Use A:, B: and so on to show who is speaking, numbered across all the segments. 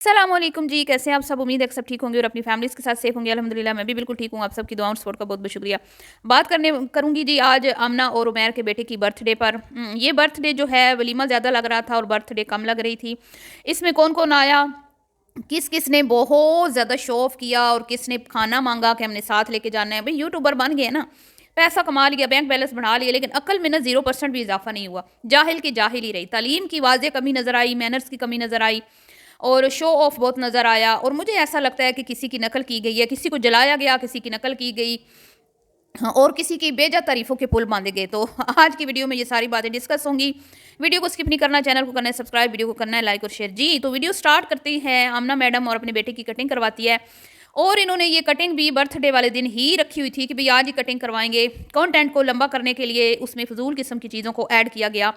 A: सलामुअलैकुम जी, कैसे हैं आप सब? उम्मीद है कि सब ठीक होंगे और अपनी फैमिलीज़ के साथ सेफ होंगे। अल्हम्दुलिल्लाह मैं भी बिल्कुल ठीक हूँ। आप सबकी दुआ और सपोर्ट का बहुत-बहुत शुक्रिया। बात करने करूँगी जी आज आमना और उमैर के बेटे की बर्थडे पर। ये बर्थडे जो है वलीमा ज़्यादा लग रहा था और बर्थडे कम लग रही थी। इसमें कौन-कौन आया, किस-किस ने बहुत ज़्यादा शो ऑफ किया और किसने खाना माँगा कि हमने साथ लेके जाना है। भई यूट्यूबर बन गए ना, पैसा कमा लिया, बैंक बैलेंस बढ़ा लिया, लेकिन अक्ल में ना 0% भी इज़ाफ़ा नहीं हुआ। जाहिल की जाहिल ही रही। तालीम की वाज़ेह कमी नज़र आई, मैनर्स की कमी नज़र आई और शो ऑफ बहुत नज़र आया और मुझे ऐसा लगता है कि किसी की नकल की गई है, किसी को जलाया गया, किसी की नकल की गई। हाँ, और किसी की बेजा तारीफ़ों के पुल बांधे गए। तो आज की वीडियो में ये सारी बातें डिस्कस होंगी। वीडियो को स्किप नहीं करना, चैनल को करना है सब्सक्राइब, वीडियो को करना है लाइक और शेयर। जी, तो वीडियो स्टार्ट करते हैं। आमना मैडम और अपने बेटे की कटिंग करवाती है और इन्होंने ये कटिंग भी बर्थडे वाले दिन ही रखी हुई थी कि भई आज ही कटिंग करवाएँगे। कंटेंट को लंबा करने के लिए उसमें फ़िज़ूल किस्म की चीज़ों को ऐड किया गया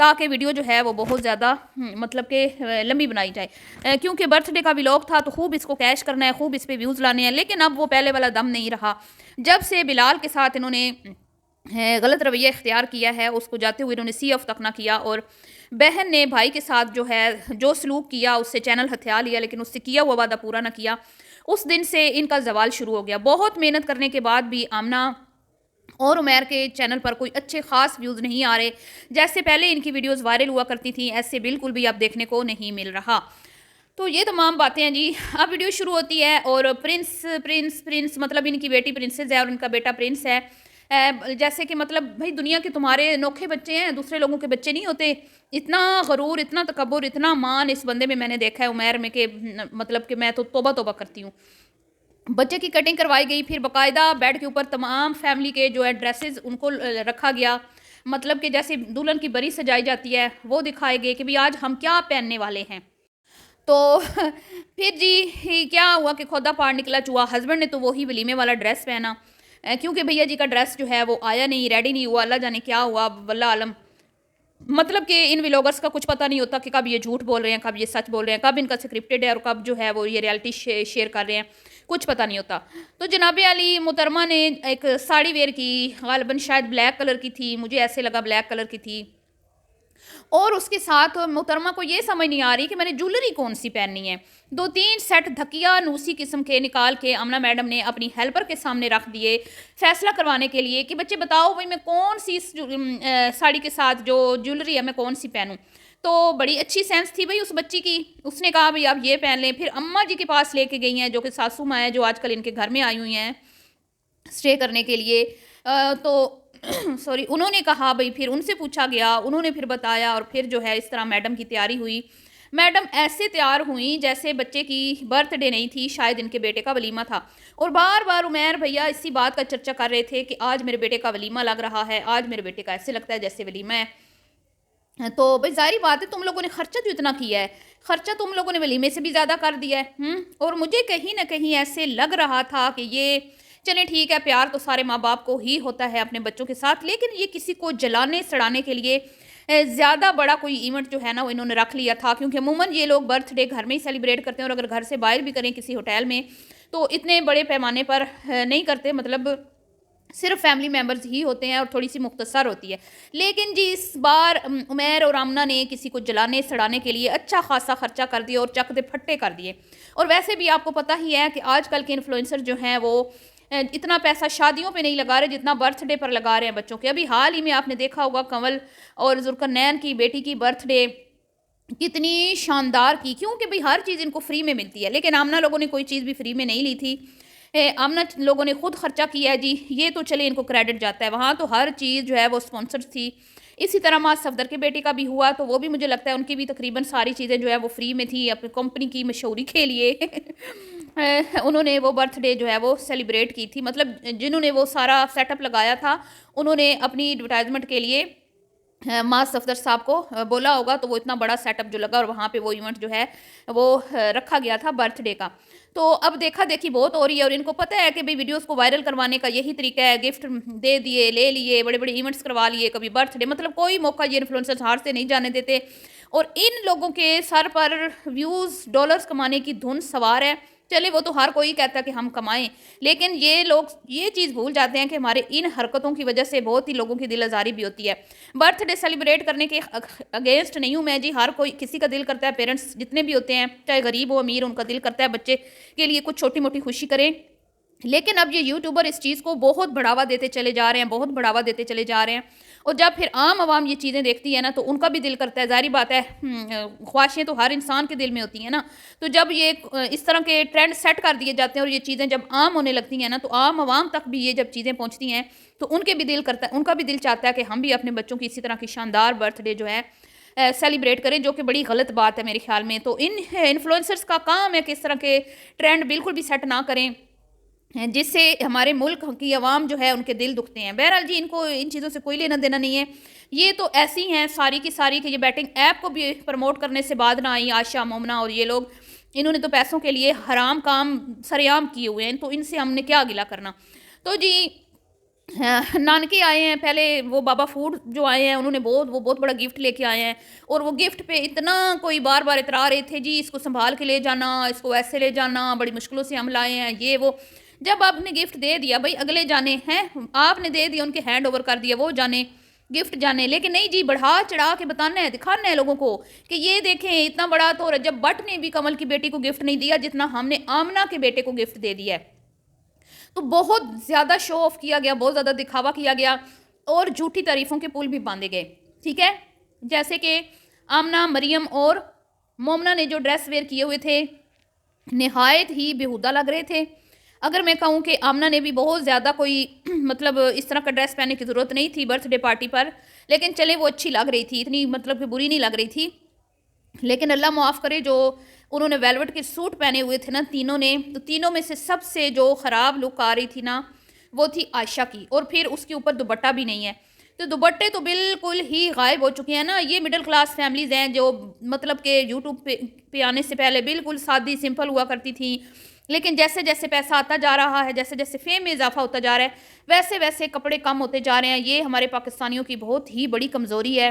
A: ताकि वीडियो जो है वो बहुत ज़्यादा मतलब कि लंबी बनाई जाए। क्योंकि बर्थडे का व्लॉग था तो खूब इसको कैश करना है, खूब इस पे व्यूज़ लाने हैं, लेकिन अब वो पहले वाला दम नहीं रहा। जब से बिलाल के साथ इन्होंने गलत रवैया इख्तियार किया है, उसको जाते हुए इन्होंने सी ऑफ तक ना किया और बहन ने भाई के साथ जो है जो सलूक किया उससे चैनल हथिया लिया, लेकिन उससे किया हुआ वादा पूरा ना किया। उस दिन से इनका ज़वाल शुरू हो गया। बहुत मेहनत करने के बाद भी आमना और उमैर के चैनल पर कोई अच्छे ख़ास व्यूज़ नहीं आ रहे। जैसे पहले इनकी वीडियोज़ वायरल हुआ करती थी, ऐसे बिल्कुल भी अब देखने को नहीं मिल रहा। तो ये तमाम बातें हैं जी। अब वीडियो शुरू होती है और प्रिंस प्रिंस प्रिंस मतलब इनकी बेटी प्रिंसेस है और इनका बेटा प्रिंस है। जैसे कि मतलब भई दुनिया के तुम्हारे अनोखे बच्चे हैं, दूसरे लोगों के बच्चे नहीं होते। इतना गरूर, इतना तकब्बुर, इतना मान इस बंदे में मैंने देखा है उमैर में कि मतलब कि मैं तो तौबा-तौबा करती हूँ। बच्चे की कटिंग करवाई गई, फिर बाकायदा बेड के ऊपर तमाम फैमिली के जो है ड्रेसेस उनको रखा गया। मतलब कि जैसे दुल्हन की बरी सजाई जाती है, वो दिखाए गए कि भई आज हम क्या पहनने वाले हैं। तो फिर जी क्या हुआ कि खोदा पार निकला चूहा। हस्बैंड ने तो वही वलीमे वाला ड्रेस पहना क्योंकि भैया जी का ड्रेस जो है वो आया नहीं, रेडी नहीं हुआ। अल्लाह जाने क्या हुआ, वल्लाह आलम। मतलब कि इन व्लॉगर्स का कुछ पता नहीं होता कि कब ये झूठ बोल रहे हैं, कब ये सच बोल रहे हैं, कब इनका स्क्रिप्टेड है और कब जो है वो ये रियलिटी शेयर कर रहे हैं, कुछ पता नहीं होता। तो जनाब अली मोहतरमा ने एक साड़ी वेयर की, गालिबन शायद ब्लैक कलर की थी, मुझे ऐसे लगा ब्लैक कलर की थी। और उसके साथ मोहतरमा को ये समझ नहीं आ रही कि मैंने ज्वेलरी कौन-सी पहननी है। 2-3 सेट धकिया नूसी किस्म के निकाल के अमना मैडम ने अपनी हेल्पर के सामने रख दिए, फैसला करवाने के लिए कि बच्चे बताओ भई मैं कौन-सी साड़ी के साथ जो ज्वेलरी है मैं कौन-सी पहनूँ? तो बड़ी अच्छी सेंस थी भई उस बच्ची की। उसने कहा भई आप ये पहन लें। फिर अम्मा जी के पास लेके गई हैं जो कि सासू माँ हैं जो आजकल इनके घर में आई हुई हैं। स्टे करने के लिए तो सॉरी उन्होंने कहा भई, फिर उनसे पूछा गया, उन्होंने फिर बताया और फिर जो है इस तरह मैडम की तैयारी हुई। मैडम ऐसे तैयार हुईं जैसे बच्चे की बर्थडे नहीं थी, शायद इनके बेटे का वलीमा था और बार-बार उमैर भैया इसी बात का चर्चा कर रहे थे कि आज मेरे बेटे का वलीमा लग रहा है, आज मेरे बेटे का ऐसे लगता है जैसे वलीमा है। तो भई ज़ाहिर बात है तुम लोगों ने खर्चा जो इतना किया है, खर्चा तुम लोगों ने वलीमे से भी ज़्यादा कर दिया है। और मुझे कहीं न कहीं ऐसे लग रहा था कि ये चलें ठीक है, प्यार तो सारे माँ-बाप को ही होता है अपने बच्चों के साथ, लेकिन ये किसी को जलाने-सड़ाने के लिए ज़्यादा बड़ा कोई इवेंट जो है ना वो इन्होंने रख लिया था क्योंकि अमूमन ये लोग बर्थडे घर में ही सेलिब्रेट करते हैं और अगर घर से बाहर भी करें किसी होटल में, तो इतने बड़े पैमाने पर नहीं करते। मतलब सिर्फ फैमिली मेंबर्स ही होते हैं और थोड़ी-सी मुख्तसर होती है। लेकिन जी इस बार उमैर और आमना ने किसी को जलाने-सड़ाने के लिए अच्छा खासा खर्चा कर दिया और चक दे फट्टे कर दिए। और वैसे भी आपको पता ही है कि आजकल के इन्फ्लुएंसर जो हैं वो इतना पैसा शादियों पे नहीं लगा रहे जितना बर्थडे पर लगा रहे हैं बच्चों के। अभी हाल ही में आपने देखा होगा कंवल और ज़ुल्करनैन की बेटी की बर्थडे कितनी शानदार की, क्योंकि भई हर चीज़ इनको फ्री में मिलती है, लेकिन आमना लोगों ने कोई चीज़ भी फ्री में नहीं ली थी। आमना लोगों ने खुद खर्चा किया है जी, ये तो चले इनको क्रेडिट जाता है, वहाँ तो हर चीज़ जो है वो स्पॉन्सर्ड थी। इसी तरह माँ सफदर के बेटे का भी हुआ, तो वो भी मुझे लगता है उनकी भी तकरीबन सारी चीज़ें जो है वो फ्री में थी, अपनी कंपनी की मशहूरी के लिए। उन्होंने वो बर्थडे जो है वो सेलिब्रेट की थी, मतलब जिन्होंने वो सारा सेटअप लगाया था, उन्होंने अपनी एडवर्टाइज़मेंट के लिए माँ सफदर साहब को बोला होगा, तो वो इतना बड़ा सेटअप जो लगा और वहाँ पे वो इवेंट जो है वो रखा गया था बर्थडे का। तो अब देखा-देखी बहुत हो रही है और इनको पता है कि भई वीडियोज़ को वायरल करवाने का यही तरीका है, गिफ्ट दे दिए, ले लिए, बड़े-बड़े इवेंट्स करवा लिए, कभी बर्थडे, मतलब कोई मौका ये इन्फ्लुएंसर्स हाथ से नहीं जाने देते और इन लोगों के सर पर व्यूज़, डॉलर्स कमाने की धुन सवार है। चले वो तो हर कोई कहता है कि हम कमाएं, लेकिन ये लोग ये चीज़ भूल जाते हैं कि हमारे इन हरकतों की वजह से बहुत ही लोगों की दिल आज़ारी भी होती है। बर्थडे सेलिब्रेट करने के अगेंस्ट नहीं हूँ मैं जी, हर कोई किसी का दिल करता है, पेरेंट्स जितने भी होते हैं चाहे गरीब हो अमीर, उनका दिल करता है बच्चे के लिए कुछ छोटी मोटी खुशी करें। लेकिन अब ये यूट्यूबर इस चीज़ को बहुत बढ़ावा देते चले जा रहे हैं, बहुत बढ़ावा देते चले जा रहे हैं, और जब फिर आम आवाम ये चीज़ें देखती है ना तो उनका भी दिल करता है, ज़ाहिर बात है, ख्वाहिशें तो हर इंसान के दिल में होती हैं ना। तो जब ये इस तरह के ट्रेंड सेट कर दिए जाते हैं और ये चीज़ें जब आम होने लगती हैं ना, तो आम आवाम तक भी ये जब चीज़ें पहुँचती हैं तो उनके भी दिल करता है, उनका भी दिल चाहता है कि हम भी अपने बच्चों की इसी तरह की शानदार बर्थडे जो है सेलिब्रेट करें, जो कि बड़ी गलत बात है मेरे ख्याल में। तो इन इन्फ्लुएंसर्स का काम है कि इस तरह के ट्रेंड बिल्कुल भी सेट ना करें जिससे हमारे मुल्क की आवाम जो है उनके दिल दुखते हैं। बहरहाल जी, इनको इन चीज़ों से कोई लेना देना नहीं है। ये तो ऐसी हैं सारी की सारी कि ये बैटिंग ऐप को भी प्रमोट करने से बाद ना आई आशा, मोमना और ये लोग, इन्होंने तो पैसों के लिए हराम काम सरेआम किए हुए हैं, तो इनसे हमने क्या गिला करना। तो जी नानके आए हैं, पहले वो बाबा फूड जो आए हैं उन्होंने वो बहुत बड़ा गिफ्ट लेके आए हैं, और वो गिफ्ट पे इतना कोई बार बार इतरा रहे थे जी इसको संभाल के ले जाना, इसको ऐसे ले जाना, बड़ी मुश्किलों से हम लाए हैं ये वो। जब आपने गिफ्ट दे दिया भाई, अगले जाने हैं, आपने दे दिया, उनके हैंड ओवर कर दिया, वो जाने गिफ्ट जाने, लेकिन नहीं जी, बढ़ा चढ़ा के बताना है, दिखाना है लोगों को कि ये देखें इतना बड़ा। तो रजब भट्ट ने भी कमल की बेटी को गिफ्ट नहीं दिया जितना हमने आमना के बेटे को गिफ्ट दे दिया है। तो बहुत ज़्यादा शो ऑफ किया गया, बहुत ज़्यादा दिखावा किया गया, और झूठी तारीफ़ों के पुल भी बांधे गए। ठीक है, जैसे कि आमना, मरियम और मोमना ने जो ड्रेस वेयर किए हुए थे नहायत ही बेहुदा लग रहे थे। अगर मैं कहूँ कि आमना ने भी बहुत ज़्यादा कोई मतलब इस तरह का ड्रेस पहनने की ज़रूरत नहीं थी बर्थडे पार्टी पर, लेकिन चले वो अच्छी लग रही थी, इतनी मतलब कि बुरी नहीं लग रही थी। लेकिन अल्लाह माफ़ करे, जो उन्होंने वेलवेट के सूट पहने हुए थे ना तीनों ने, तो तीनों में से सबसे जो ख़राब लुक आ रही थी ना वो थी आयशा की, और फिर उसके ऊपर दुपट्टा भी नहीं है। तो दुपट्टे तो बिल्कुल ही गायब हो चुके हैं ना। ये मिडिल क्लास फैमिलीज़ हैं जो मतलब कि यूट्यूब पे आने से पहले बिल्कुल सादी सिंपल हुआ करती थी, लेकिन जैसे जैसे पैसा आता जा रहा है, जैसे जैसे फेम में इजाफा होता जा रहा है, वैसे वैसे कपड़े कम होते जा रहे हैं। ये हमारे पाकिस्तानियों की बहुत ही बड़ी कमज़ोरी है।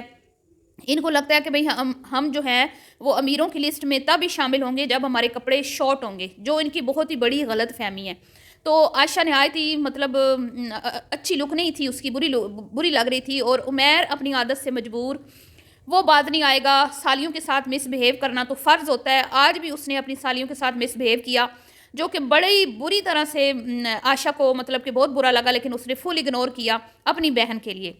A: इनको लगता है कि भाई हम जो हैं वो अमीरों की लिस्ट में तब ही शामिल होंगे जब हमारे कपड़े शॉर्ट होंगे, जो इनकी बहुत ही बड़ी गलत फहमी है। तो आयशा नहायत ही मतलब अच्छी लुक नहीं थी उसकी, बुरी लग रही थी, और उमैर अपनी आदत से मजबूर, वो बात नहीं आएगा। सालियों के साथ मिसबिहेव करना तो फ़र्ज़ होता है, आज भी उसने अपनी सालियों के साथ मिसबिहेव किया, जो कि बड़ी बुरी तरह से आयशा को मतलब कि बहुत बुरा लगा, लेकिन उसने फुल इग्नोर किया अपनी बहन के लिए,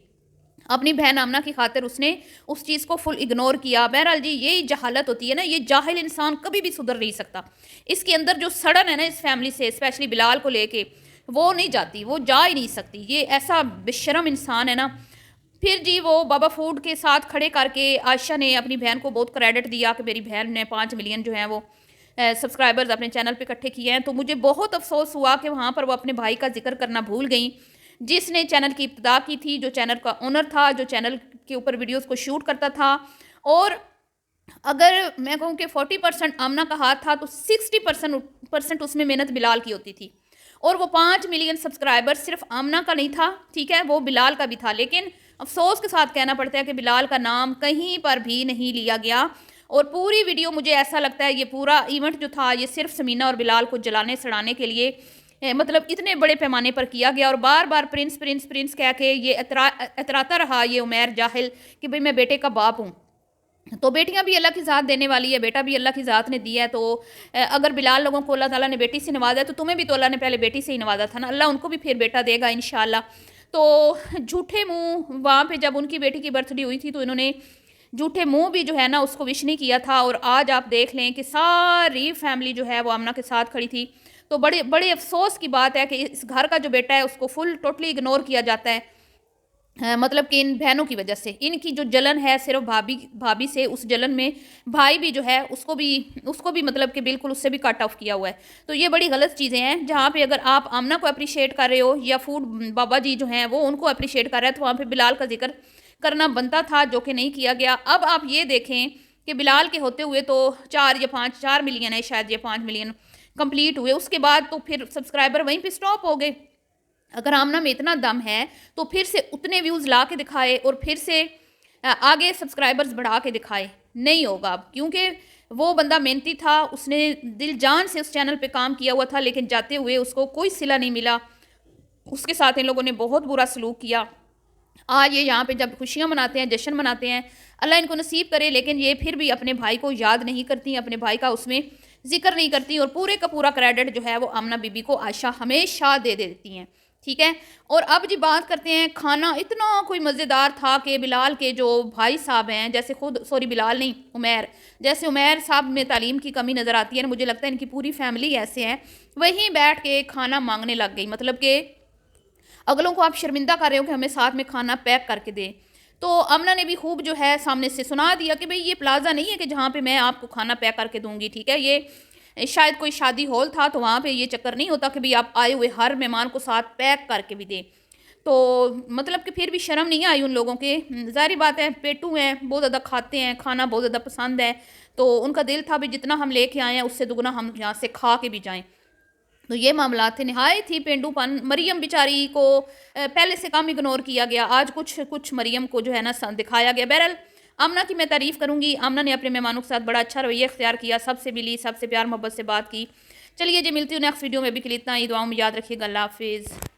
A: अपनी बहन आमना की खातिर उसने उस चीज़ को फुल इग्नोर किया। बहरहाल जी, यही जहालत होती है ना, ये जाहिल इंसान कभी भी सुधर नहीं सकता। इसके अंदर जो सड़न है ना इस फैमिली से, स्पेशली बिलाल को लेके, वो नहीं जाती, वो जा ही नहीं सकती। ये ऐसा बेशरम इंसान है ना। फिर जी वो बाबा फूड के साथ खड़े करके आयशा ने अपनी बहन को बहुत क्रेडिट दिया कि मेरी बहन ने 5 मिलियन जो है वो सब्सक्राइबर्स अपने चैनल पे इकट्ठे किए हैं। तो मुझे बहुत अफसोस हुआ कि वहाँ पर वो अपने भाई का जिक्र करना भूल गई, जिसने चैनल की इब्तिदा की थी, जो चैनल का ओनर था, जो चैनल के ऊपर वीडियोस को शूट करता था। और अगर मैं कहूँ कि 40% आमना का हाथ था तो 60% उसमें मेहनत बिलाल की होती थी। और वो 5 मिलियन सब्सक्राइबर सिर्फ आमना का नहीं था, ठीक है, वो बिलाल का भी था। लेकिन अफसोस के साथ कहना पड़ता है कि बिलाल का नाम कहीं पर भी नहीं लिया गया। और पूरी वीडियो मुझे ऐसा लगता है ये पूरा इवेंट जो था ये सिर्फ समीना और बिलाल को जलाने सड़ाने के लिए मतलब इतने बड़े पैमाने पर किया गया। और बार बार प्रिंस प्रिंस प्रिंस कह के ये एतराता रहा ये उमैर जाहिल कि भाई मैं बेटे का बाप हूँ। तो बेटियां भी अल्लाह की ज़ात देने वाली है, बेटा भी अल्लाह की ज़ात ने दिया है। तो अगर बिलाल लोगों को अल्लाह ताला ने बेटी से नवाजा है तो तुम्हें भी तो अल्लाह ने पहले बेटी से ही नवाजा था ना, अल्लाह उनको भी फिर बेटा देगा इंशाल्लाह। तो झूठे मुँह वहाँ पे जब उनकी बेटी की बर्थडे हुई थी तो इन्होंने झूठे मुंह भी जो है ना उसको विश नहीं किया था। और आज आप देख लें कि सारी फैमिली जो है वो आमना के साथ खड़ी थी। तो बड़े बड़े अफसोस की बात है कि इस घर का जो बेटा है उसको फुल टोटली इग्नोर किया जाता है। मतलब कि इन बहनों की वजह से इनकी जो जलन है सिर्फ भाभी से, उस जलन में भाई भी जो है उसको भी मतलब कि बिल्कुल उससे भी कट ऑफ किया हुआ है। तो ये बड़ी गलत चीज़ें हैं। जहाँ पे अगर आप आमना को अप्रिशिएट कर रहे हो या फूड बाबा जी जो हैं वो उनको अप्रिशिएट कर रहे हैं, तो वहाँ पे बिलाल का जिक्र करना बनता था, जो कि नहीं किया गया। अब आप ये देखें कि बिलाल के होते हुए तो 4 मिलियन है शायद, या 5 मिलियन कंप्लीट हुए, उसके बाद तो फिर सब्सक्राइबर वहीं पे स्टॉप हो गए। अगर आमना में इतना दम है तो फिर से उतने व्यूज़ ला के दिखाए और फिर से आगे सब्सक्राइबर्स बढ़ा के दिखाए। नहीं होगा अब, क्योंकि वो बंदा मेहनती था, उसने दिल जान से उस चैनल पे काम किया हुआ था, लेकिन जाते हुए उसको कोई सिला नहीं मिला। उसके साथ इन लोगों ने बहुत बुरा सलूक किया। आज ये यहाँ पे जब खुशियाँ मनाते हैं, जश्न मनाते हैं, अल्लाह इनको नसीब करे, लेकिन ये फिर भी अपने भाई को याद नहीं करती, अपने भाई का उसमें ज़िक्र नहीं करती, और पूरे का पूरा क्रेडिट जो है वो आमना बीबी को आयशा हमेशा दे देती हैं। ठीक है। और अब जी बात करते हैं, खाना इतना कोई मज़ेदार था कि बिलाल के जो भाई साहब हैं, जैसे खुद, सॉरी बिलाल नहीं, उमैर, जैसे उमैर साहब में तालीम की कमी नज़र आती है, मुझे लगता है इनकी पूरी फैमिली ऐसे हैं, वहीं बैठ के खाना मांगने लग गई। मतलब कि अगलों को आप शर्मिंदा कर रहे हो कि हमें साथ में खाना पैक करके दें। तो अमना ने भी खूब जो है सामने से सुना दिया कि भाई ये प्लाज़ा नहीं है कि जहाँ पे मैं आपको खाना पैक करके दूंगी। ठीक है, ये शायद कोई शादी हॉल था, तो वहाँ पे ये चक्कर नहीं होता कि भाई आप आए हुए हर मेहमान को साथ पैक करके भी दें। तो मतलब कि फिर भी शर्म नहीं आई उन लोगों के। ज़ाहिर बात है, पेटू हैं, बहुत ज़्यादा खाते हैं, खाना बहुत ज़्यादा पसंद है, तो उनका दिल था भी जितना हम लेके आए हैं उससे दुगना हम यहाँ से खा के भी जाएँ। तो ये मामला थे, नहायत ही पेंडूपन। मरियम बेचारी को पहले से कम इग्नोर किया गया, आज कुछ कुछ मरियम को जो है ना दिखाया गया। बहरहाल आमना की मैं तारीफ़ करूँगी, आमना ने अपने मेहमानों के साथ बड़ा अच्छा रवैया इख्तियार किया, सबसे मिली, सबसे प्यार मोहब्बत से बात की। चलिए जी, मिलती हूँ नेक्स्ट वीडियो में, भी के लिए इतना ही, दुआओं में याद रखिएगा। अल्लाह हाफिज़।